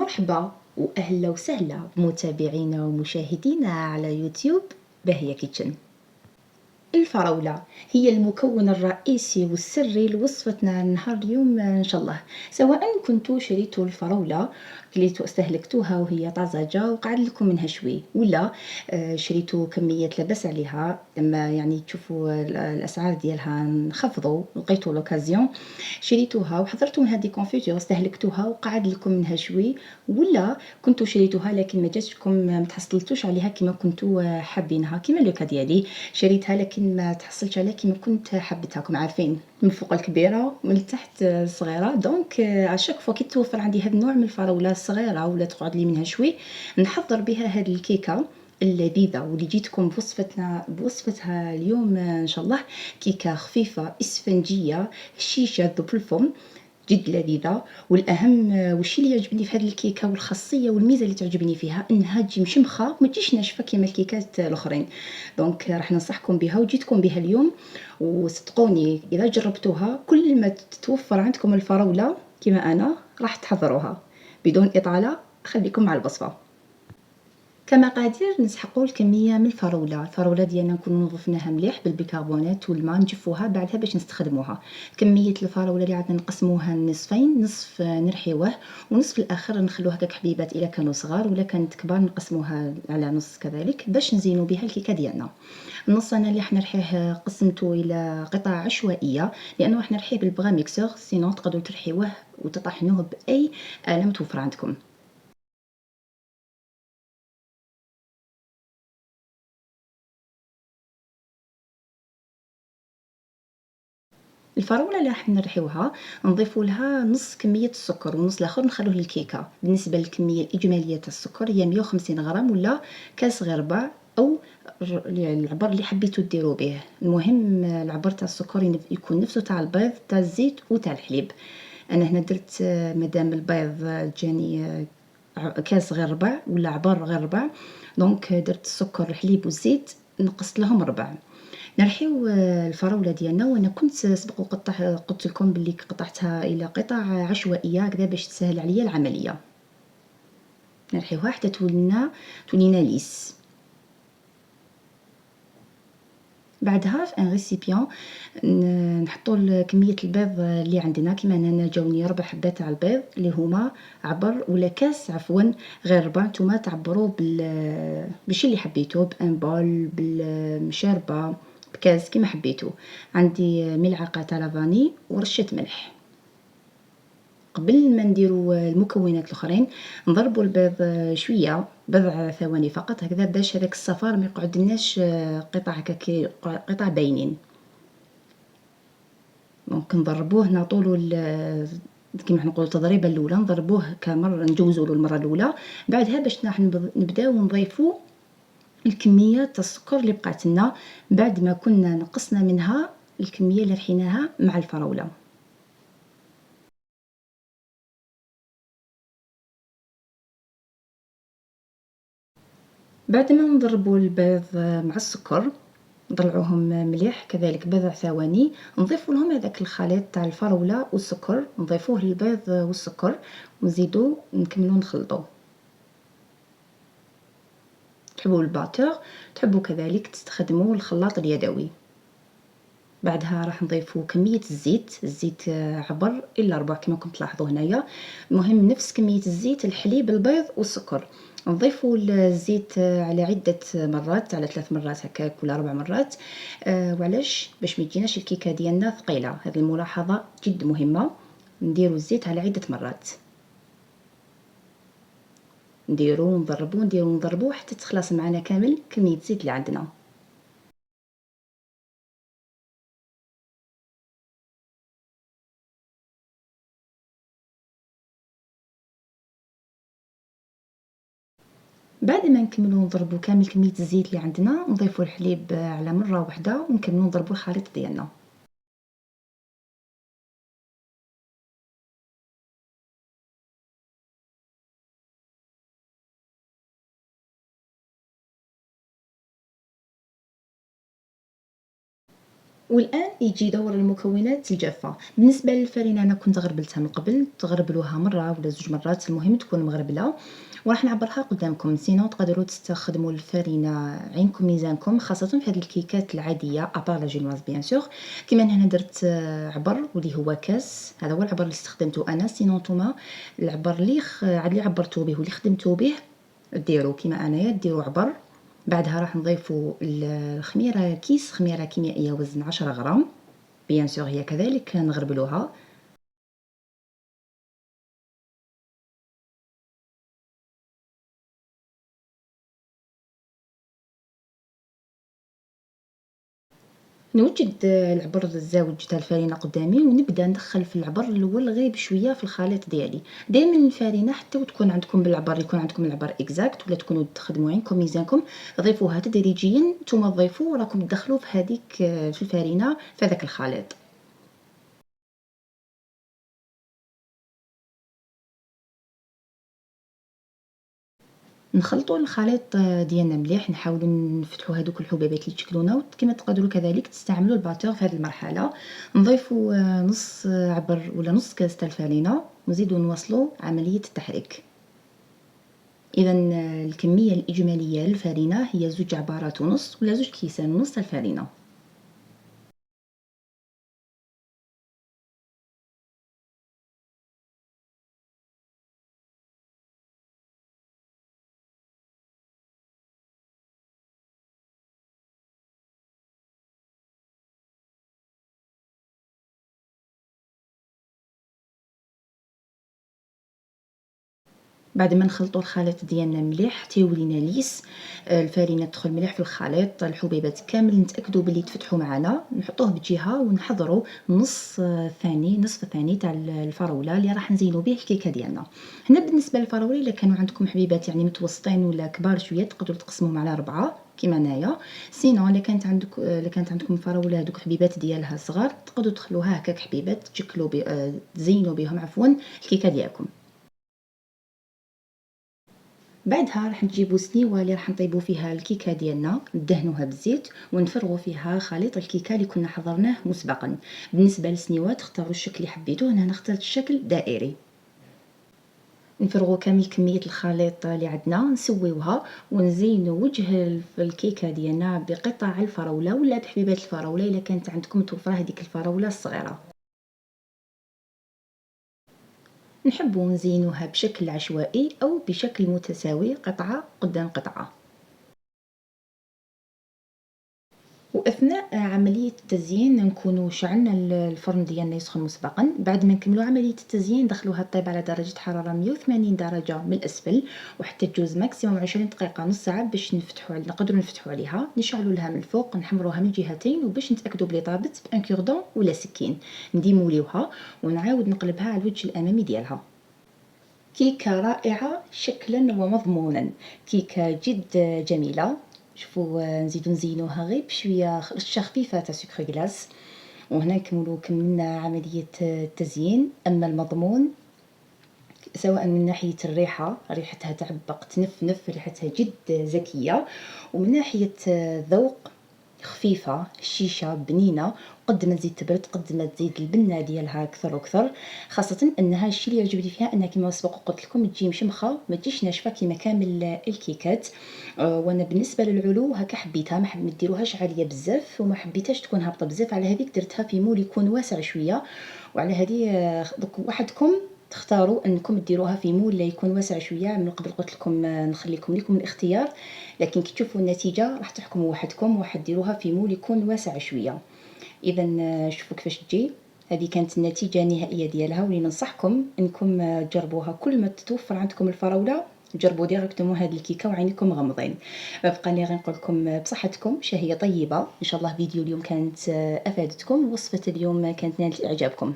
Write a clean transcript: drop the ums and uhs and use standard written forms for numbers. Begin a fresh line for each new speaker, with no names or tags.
مرحبا وأهلا وسهلا بمتابعينا ومشاهدينا على يوتيوب باهية كيتشن. الفراولة هي المكون الرئيسي والسري لوصفتنا نهار اليوم إن شاء الله. سواء كنتوا شريتوا الفراولة كليتوا استهلكتوها وهي طازجة وقعد لكم منها شوي، ولا شريتوا كميات لاباس عليها لما يعني تشوفوا الأسعار ديالها انخفضوا لقيتوا لوكازيون شريتوها وحضرتوا منها دي كونفيتور استهلكتوها وقعد لكم منها شوي، ولا كنتوا شريتوها لكن ما جاتكم ما تحصلتوش عليها كما كنتوا حابينها، كما لوكا ديالي شريتها لكن ما تحصلتش عليها كما كنت حبيتها. راكم عارفين من فوق الكبيره ومن تحت الصغيره، دونك اشاك فوا كي توفر عندي هذا النوع من الفراوله الصغيره ولا تقعد لي منها شوي نحضر بها هذه الكيكه اللذيذه واللي جيتكم بوصفتها اليوم ان شاء الله. كيكه خفيفه اسفنجيه شيشه ذوب الفم جد لذيذة، والأهم والشي اللي يعجبني في هذه الكيكة والخاصية والميزة اللي تعجبني فيها إنها تجي مشمخة وما تجيش ناشفة كما الكيكات الأخرين. دونك راح ننصحكم بها وجيتكم بها اليوم، وصدقوني إذا جربتوها كل ما تتوفر عندكم الفراولة كما أنا راح تحضروها. بدون إطالة خليكم مع الوصفة. كمقادير نسحقوا الكميه من الفراوله ديالنا نكونوا نظفناها مليح بالبيكربونات والماء نجفوها بعدها باش نستخدموها. كميه الفراوله اللي عندنا نقسموها لنصفين، نصف نرحيوه ونصف الاخر نخلوه هكاك حبيبات الا كانوا صغار، ولا كانت كبار نقسموها على نص كذلك باش نزينوا بها الكيكه ديالنا. النص انا اللي حنرحيه قسمته الى قطع عشوائيه لانه راح نرحيه بالبغا ميكسور، سينو تقدروا ترحيوه وتطحنوه باي آلة متوفره عندكم. الفراولة اللي راح نرحيوها نضيفوا لها نص كمية السكر والنص الآخر نخلوه للكيكة. بالنسبة للكمية الإجمالية تاع السكر هي 150 غرام ولا كاس غربة أو العبر اللي حبيتو ديروا به. المهم العبر تاع السكر يكون نفسه تاع البيض تاع الزيت وتاع الحليب. أنا هنا درت مادام البيض جاني كاس غير ربع ولا عبر غير ربع، دونك درت السكر الحليب والزيت نقصت لهم ربع. نرحيو الفراولة ديالنا، وانا كنت سبق قلت لكم بلي قطعتها الى قطع عشوائيه هكذا باش تسهل عليا العمليه. نرحيوها حتى تولينا ليس. بعدها في ان ريسيبيون نحطوا كميه البيض اللي عندنا. كما انا جاوني 4 حبات تاع البيض اللي هما عبر ولا كاس عفوا غير ربع. نتوما تعبروا بالشي اللي حبيتو، بان بول بالمشاربه بكاس كيما حبيتو. عندي ملعقه تاع لافاني ورشه ملح. قبل ما نديرو المكونات الاخرين نضربوا البيض شويه بضع ثواني فقط هكذا باش هذاك الصفار ما يقعدلناش قطع هكاك قطع باينين. ممكن نضربوه نعطولو كيما نقولوا التضريبه الاولى، نضربوه كمره نجوزوا له المره الاولى. بعدها باش نبداو نضيفوا الكميه تاع السكر اللي بقات لنا بعد ما كنا نقصنا منها الكميه اللي رحيناها مع الفراوله. بعد ما نضربوا البيض مع السكر نطلعوهم مليح كذلك بضع ثواني، نضيفوا لهم هذاك الخليط تاع الفراوله والسكر، نضيفوه للبيض والسكر ونزيدو نكملو نخلطوه. تحبوا الباتور تحبوا كذلك تستخدموا الخلاط اليدوي. بعدها راح نضيفوا كميه الزيت عبر الا ربع كما كنت تلاحظوا هنايا. المهم نفس كميه الزيت الحليب البيض والسكر. نضيفوا الزيت على عده مرات، على 3 مرات هكاك ولا 4 مرات. وعلاش؟ باش ما تجيناش الكيكه ديالنا ثقيله. هذه الملاحظه جد مهمه. نديروا الزيت على عده مرات، نديروا نضربوا حتى تخلص معنا كامل كميه الزيت اللي عندنا. بعد ما نكملوا نضربوا كامل كميه الزيت اللي عندنا نضيفوا الحليب على مره واحده ونكملوا نضربوا الخليط ديالنا. والآن يجي دور المكونات الجافة. بالنسبة للفرينة أنا كنت غربلتها من قبل، تغربلوها مرة ولا 2 مرات، المهم تكون مغربلة، وراح نعبّرها قدامكم. سينون تقدروا تستخدموا الفرينة عينكم ميزانكم، خاصةً في هاد الكيكات العادية à part la génoise bien sûr. كيما أنا هنا درت عبر واللي هو كاس، هذا هو العبر اللي استخدمته أنا. سينون نتوما العبر اللي عاد اللي عبّرتو به واللي خدمتو به ديروا كيما أنايا، ديروا عبر. بعدها راح نضيفوا الخميرة، كيس خميرة كيميائية وزن 10 غرام bien sûr هي كذلك نغربلوها. نوجد العبر الزاوج تاع الفرينة قدامي ونبدا ندخل في العبر الأول غير بشوية في الخليط ديالي. دائما الفرينة حتى وتكون عندكم بالعبر يكون عندكم العبر اكزاكت ولا تكونوا تخدموا عينكم ميزانكم، ضيفوها تدريجيا نتوما تضيفوا وراكم تدخلوا في هذيك في الفرينة في هذاك الخليط. نخلطوا الخليط ديالنا مليح، نحاولوا نفتحوا هذوك الحبيبات اللي تشكلونا، وكما تقدروا كذلك تستعملوا الباتور في هذه المرحله. نضيفوا نص عبر ولا نص كاس تاع الفرينه ونزيدوا نواصلوا عمليه التحريك. اذا الكميه الاجماليه للفرينه هي 2 عبارات ونص ولا 2 كيسان ونص تاع الفرينه. بعد ما نخلطوا الخليط ديالنا مليح حتى يولينا ليس، الفرينه تدخل مليح في الخليط، الحبيبات كامل نتاكدوا بلي تفتحوا معنا، نحطوه بجهه ونحضروا نصف ثاني تاع الفراوله اللي راح نزينوا به الكيكه ديالنا. هنا بالنسبه للفراوله الا كانوا عندكم حبيبات يعني متوسطين ولا كبار شويه تقدروا تقسموهم على 4 كيما هنايا. سينو الا كانت عندكم فراوله هذوك حبيبات ديالها صغار تقدروا تخلوها هكاك حبيبات تشكلوا تزينوا بهم عفوا الكيكه ديالكم. بعدها راح نجيبو سنيوه اللي راح نطيبو فيها الكيكه ديالنا، ندهنوها بالزيت ونفرغوا فيها خليط الكيكه اللي كنا حضرناه مسبقا. بالنسبه للسنيوه تختاروا الشكل اللي حبيتوه، انا اخترت الشكل دائري. نفرغوا كامل كميه الخليط اللي عندنا، نسويوها ونزينوا وجه الكيكه ديالنا بقطع الفراوله ولا بحبيبات الفراوله الا كانت عندكم متوفره هذيك الفراوله الصغيره. نحبوا نزينوها بشكل عشوائي او بشكل متساوي قطعه قدام قطعه. وأثناء عملية التزيين نكونوا شعلنا الفرن ديالنا يسخن مسبقا. بعد ما نكملوا عملية التزيين ندخلوها طيب على درجة حرارة 180 درجة من الأسفل وحتى تجوز ماكسيموم 20 دقيقة نص ساعة باش نقدروا نفتحوا عليها. نشعلوا لها من الفوق نحمروها من الجهتين وباش نتأكدوا بلي طابت بان كوردون ولا سكين نديموليوها ونعاود نقلبها على الوجه الأمامي ديالها. كيكة رائعة شكلا ومضمونا، كيكة جد جميلة. شوفوا نزيدو نزينوها غير بشويه رشه خفيفه تاع سكر كلاص. وهنا كملنا عمليه التزيين. اما المضمون سواء من ناحيه الريحه، ريحتها تعبق تنفنف، ريحتها جد زكيه، ومن ناحيه الذوق خفيفه الشيشه بنينه. قد ما تزيد تبرد قد ما تزيد البنه ديالها اكثر واكثر، خاصه انها الشيء اللي يعجبني فيها انها كما سبق قلت لكم تجي مشمخه ما تجيش ناشفه كما كامل الكيكات. وانا بالنسبه للعلو هكا حبيتها، ما ديروهاش عاليه بزاف وما حبيتهاش تكون هابطه بزاف، على هذيك درتها في مول يكون واسع شويه. وعلى هذه وحدكم تختاروا انكم ديروها في مول لا يكون واسع شويه. من قبل قلت لكم نخليكم لكم الاختيار، لكن كي تشوفوا النتيجه راح تحكموا وحدكم، واحد ديروها في مول يكون واسع شويه. اذا شوفوا كيفاش تجي. هذه كانت النتيجه النهائيه ديالها، واللي ننصحكم انكم تجربوها كل ما تتوفر عندكم الفراوله. جربوا ديريكتومون هذه الكيكه وعينيكم غمضين. بقى لي غير نقول لكم بصحتكم شهيه طيبه. ان شاء الله فيديو اليوم كانت افادتكم، وصفه اليوم كانت نالت اعجابكم.